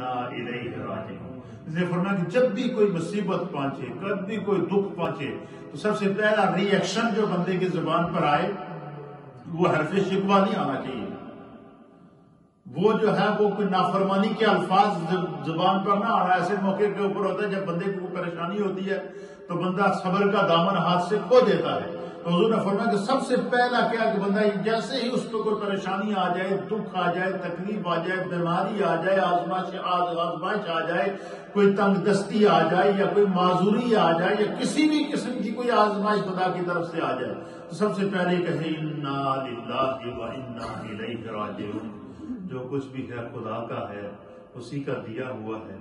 انا الیہ راجعون۔ اس نے فرمایا کہ جب بھی کوئی مصیبت پہنچے، کب بھی کوئی دکھ پہنچے، تو سب سے پہلا ری ایکشن جو بندے کی زبان پر آئے وہ حرف شکوہ نہیں آنا چاہیے، وہ جو ہے وہ کوئی نافرمانی کے الفاظ زبان پر نہ آنا۔ ایسے موقع کے اوپر ہوتا ہے جب بندے کو پریشانی ہوتی ہے تو بندہ صبر کا دامن ہاتھ سے کھو دیتا ہے۔ تو حضور نے فرمایا کہ سب سے پہلا کیا کہ بندہ جیسے ہی اس پہ کوئی پریشانی آ جائے، دکھ آ جائے، تکلیف آ جائے، بیماری آ جائے، آزمائش آ جائے، کوئی تنگ دستی آ جائے یا کوئی معذوری آ جائے یا کسی بھی قسم کی کوئی آزمائش خدا کی طرف سے آ جائے، تو سب سے پہلے کہے انا للہ و انا الیہ راجعون۔ جو کچھ بھی ہے خدا کا ہے، اسی کا دیا ہوا ہے،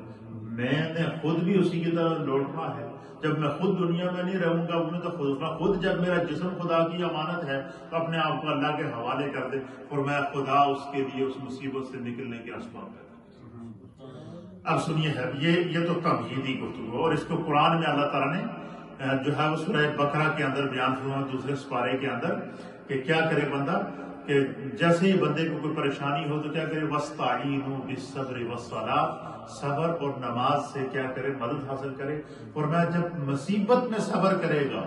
میں نے خود بھی اسی کی طرف لوٹنا ہے۔ جب میں خود دنیا میں نہیں رہوں گا میں تو خود جب میرا جسم خدا کی امانت ہے تو اپنے آپ کو اللہ کے حوالے کر دے، فرمایا خدا اس کے لیے اس مصیبت سے نکلنے کے اسباب پیدا۔ اب سنیے ہے یہ تو تمہیدی گفتگو، اور اس کو قرآن میں اللہ تعالیٰ نے جو ہے وہ سورہ بقرہ کے اندر بیان فرمایا دوسرے سپارے کے اندر کہ کیا کرے بندہ کہ جیسے ہی بندے کو کوئی پریشانی ہو تو کیا کرے وَاسْتَعِینُوا بِالصَّبْرِ وَالصَّلَاةِ، صبر اور نماز سے کیا کرے مدد حاصل کرے۔ اور میں جب مصیبت میں صبر کرے گا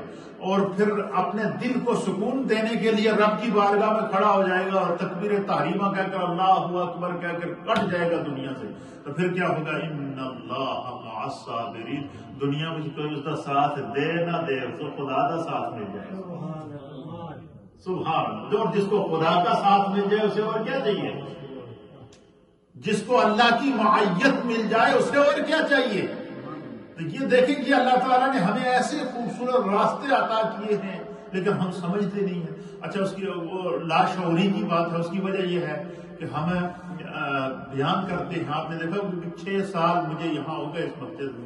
اور پھر اپنے دل کو سکون دینے کے لیے رب کی بارگاہ میں کھڑا ہو جائے گا اور تکبیر تحریمہ کہہ کر اللہ اکبر کہہ کر کٹ جائے گا دنیا سے، تو پھر کیا ہوگا ان اللہ مع الصابرین، دنیا میں کوئی اس کا ساتھ دے نہ دے تو خدا کا ساتھ مل جائے گا۔ سبحان اللہ، اور جس کو خدا کا ساتھ مل جائے اسے اور کیا چاہیے؟ جس کو اللہ کی معیت مل جائے اسے اور کیا چاہیے؟ تو یہ دیکھیں کہ اللہ تعالیٰ نے ہمیں ایسے خوبصورت راستے عطا کیے ہیں لیکن ہم سمجھتے نہیں ہیں۔ اچھا اس کی وہ لاشعوری کی بات ہے، اس کی وجہ یہ ہے کہ ہمیں بیان کرتے ہیں، آپ نے دیکھا کہ 6 سال مجھے یہاں ہو گئے اس مسجد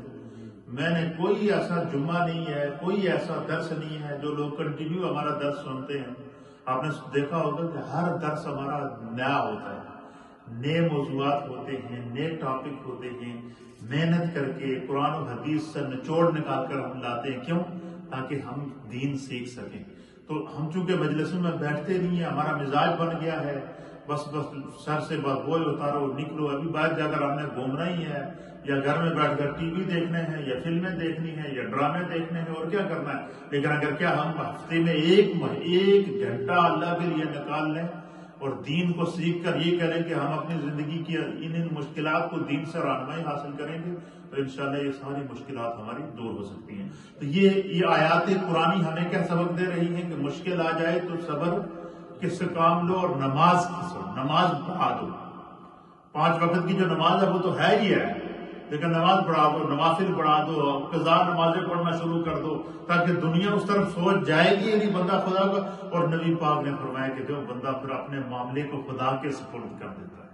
میں نے کوئی ایسا جمعہ نہیں ہے، کوئی ایسا درس نہیں ہے جو لوگ کنٹینیو ہمارا درس سنتے ہیں۔ آپ نے دیکھا ہوگا کہ ہر درس ہمارا نیا ہوتا ہے، نئے موضوعات ہوتے ہیں، نئے ٹاپک ہوتے ہیں، محنت کر کے قرآن و حدیث سے نچوڑ نکال کر ہم لاتے ہیں۔ کیوں؟ تاکہ ہم دین سیکھ سکیں۔ تو ہم چونکہ مجلسوں میں بیٹھتے نہیں ہیں، ہمارا مزاج بن گیا ہے بس سر سے بس بوجھ اتارو نکلو، ابھی باہر جا کر ہم نے گھومنا ہی ہے یا گھر میں بیٹھ کر ٹی وی دیکھنے ہیں یا فلمیں دیکھنی ہیں یا ڈرامے دیکھنے ہیں اور کیا کرنا ہے۔ لیکن اگر کیا ہم ہفتے میں ایک گھنٹہ اللہ کے لیے نکال لیں اور دین کو سیکھ کر یہ کریں کہ ہم اپنی زندگی کی ان مشکلات کو دین سے رہنمائی حاصل کریں گے تو انشاءاللہ یہ ساری مشکلات ہماری دور ہو سکتی ہیں۔ تو یہ آیات قرآنی ہمیں کیا سبق دے رہی ہیں کہ مشکل آ جائے تو صبر کس سے کام لو اور نماز پڑھا دو۔ 5 وقت کی جو نماز ہے وہ تو ہے ہی ہے، لیکن نماز پڑھا دو، نوافل پڑھا دو، قضا نمازیں پڑھنا شروع کر دو تاکہ دنیا اس طرف سوچ جائے گی نہیں بندہ خدا کا۔ اور نبی پاک نے فرمایا کہ جو بندہ پھر اپنے معاملے کو خدا کے سپرد کر دیتا ہے،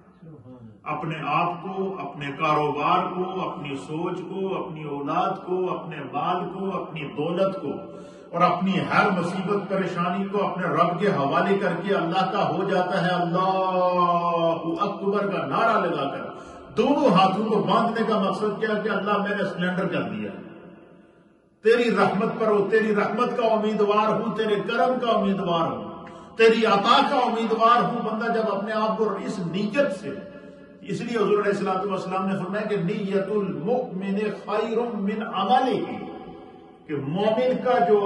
اپنے آپ کو، اپنے کاروبار کو، اپنی سوچ کو، اپنی اولاد کو، اپنے مال کو، اپنی دولت کو اور اپنی ہر مصیبت پریشانی کو اپنے رب کے حوالے کر کے اللہ کا ہو جاتا ہے، اللہ اکبر کا نعرہ لگا کر دونوں ہاتھوں کو باندھنے کا مقصد کیا کہ اللہ میں نے سلنڈر کر دیا، تیری رحمت پر ہو، تیری رحمت کا امیدوار ہوں، تیرے کرم کا امیدوار ہوں، تیری عطا کا امیدوار ہوں۔ بندہ جب اپنے آپ کو اس نیت سے، اس لیے حضور علیہ الصلوۃ والسلام نے فرمایا کہ نیت المؤمن خیر من عملہ، کہ مومن کا جو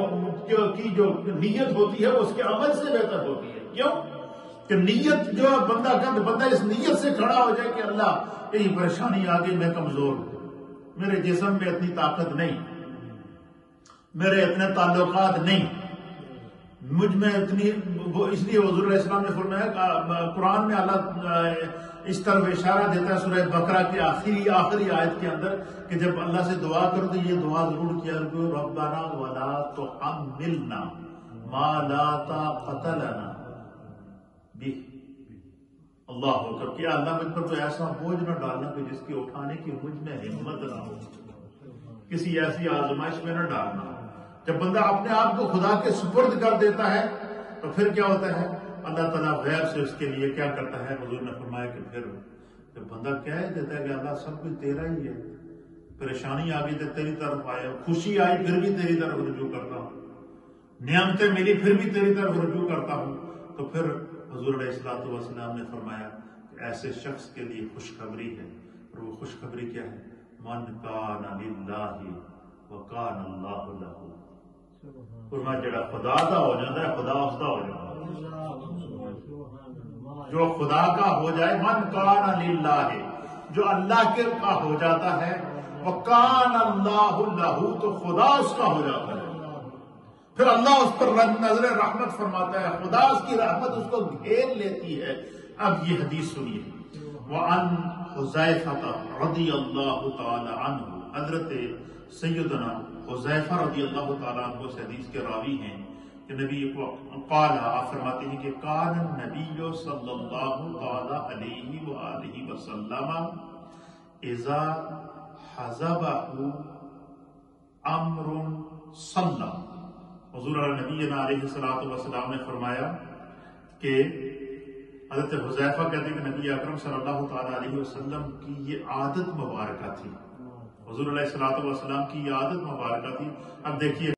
نیت ہوتی ہے اس کے عمل سے بہتر ہوتی ہے۔ کیوں؟ کہ نیت جو بندہ اس نیت سے کھڑا ہو جائے کہ اللہ یہ پریشانی آ گئی، میں کمزور ہوں، میرے جسم میں اتنی طاقت نہیں، میرے اتنے تعلقات نہیں، مجھ میں اتنی، اس لیے حضور علیہ السلام نے فرمایا قرآن میں اللہ اس طرح اشارہ دیتا ہے سورہ بقرہ کی آخری آیت کے اندر کہ جب اللہ سے دعا کرو تو یہ دعا ضرور کیا کرو، ربنا ولا تحملنا ما لا طاقت لنا بہ، اللہ اکبر، کیا اللہ مجھ پر کوئی ایسا بوجھ نہ ڈالنا کہ جس کی اٹھانے کی مجھ میں ہمت نہ ہو، کسی ایسی آزمائش میں نہ ڈالنا۔ جب بندہ اپنے آپ کو خدا کے سپرد کر دیتا ہے تو پھر کیا ہوتا ہے، اللہ تعالیٰ غیر سے اس کے لیے کیا کرتا ہے، حضور نے فرمایا کہ پھر جب بندہ کہہ دیتا ہے کہ اللہ سب کچھ تیرا ہی ہے، پریشانی آ گئی تو تیری طرف آیا، خوشی آئی پھر بھی تیری طرف رجوع کرتا ہوں، نعمتیں ملی پھر بھی تیری طرف رجوع کرتا ہوں، تو پھر حضور علیہ الصلوۃ والسلام نے فرمایا کہ ایسے شخص کے لیے خوشخبری ہے اور وہ خوشخبری کیا ہے؟ من کان للہ وکان اللہ لہ، فرمایا جڑا خدا دا ہو جاتا ہے خدا اس دا ہو جاتا ہے، جو خدا کا ہو جائے، من کان للہ، جو اللہ کے کا ہو جاتا ہے، وکان اللہ لہ، تو خدا اس کا ہو جاتا ہے، پھر اللہ اس پر نظر رحمت فرماتا ہے، خدا اس کی رحمت اس کو گھیر لیتی ہے۔ اب یہ حدیث سنیے، وعن حذیفہ رضی اللہ تعالی عنہ، حضرت سیدنا حذیفہ رضی اللہ تعالی عنہ اس حدیث کے راوی ہیں کہ نبی کو قال، آپ فرماتے ہیں کہ کان النبی صلی اللہ تعالی علیہ وآلہ وسلم اذا حزبہ امر صلی، حضور نبینا علیہ السلام نے فرمایا کہ حضرت حذیفہ کہتے ہیں کہ نبی اکرم صلی اللہ تعالی علیہ وسلم کی یہ عادت مبارکہ تھی، حضور علیہ السلام کی یہ عادت مبارکہ تھی۔ اب دیکھیے